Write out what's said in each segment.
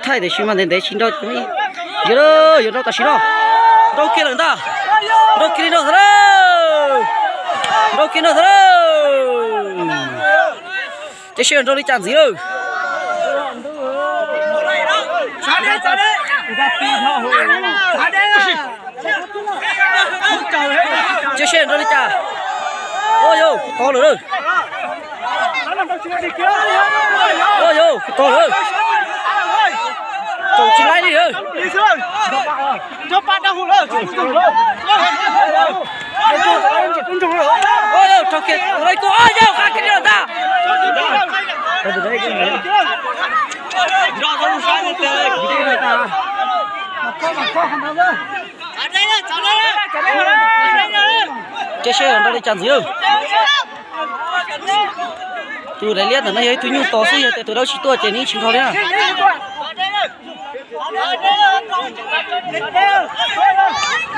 thay để xin mà đến đấy xin đâu chứ giờ đâu ta xin đâu kia lần ta đâu kia đâu thế đâu kia đâu thế chứ xin đâu đi chán gì đâu chứ xin đâu đi chả ôi yo to rồi ôi yo to rồi chồng chính lại đi ơi cho bạn đang hụt rồi ôi yo cho kia đây cô ơi yo khác cái gì ta chơi chơi ở đây chán gì đâu từ đấy liệt ở đây ấy tôi nhung to xí từ đâu chỉ tôi chơi ní chỉnh thôi đấy à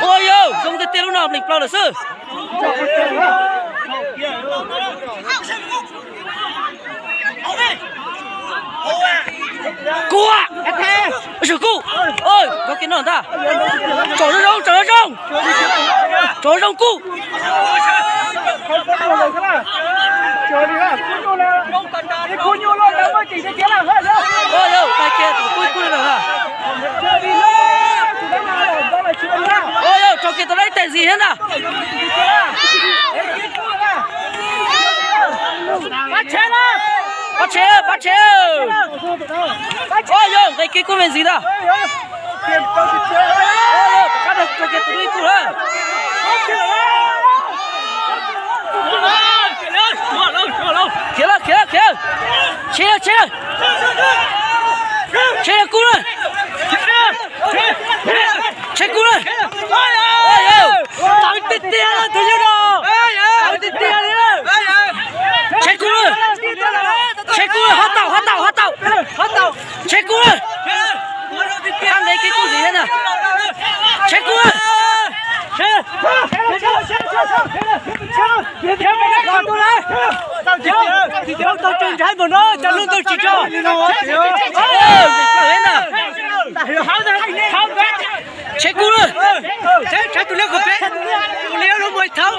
ôi yo không thể tiêu nào lịch bao là sư cô à sư cô ơi có cái nào ta trốn rong cô chờ đi ha, cún nhô luôn, đỡ mới chỉ cái tiếng nào hết nữa. Ôi đâu, tay kia tụi cúi rồi hả? Chờ đi nữa, tụi nó nào, đó là chuyện nha. Ôi đâu, cho kia tụi lấy tên gì hết à? Bắt chế đó. Bắt chế. Ôi đâu, tay kia cúi bên gì đó? Ôi đâu, cắt được cho kia tụi lấy cúi hả? Kia chế cú lên chế cú lên ôi tao tít tia lên tôi nhớ đâu tao tít tia đi lên chế cú lên hót tàu chế cú lên ăn lấy cái cú gì thế nào chế cú lên Tao trừng trái của nó, tao luôn tao chỉ cho. Check cú luôn. Check tụi nó có bé. Tụi nó mới thấu.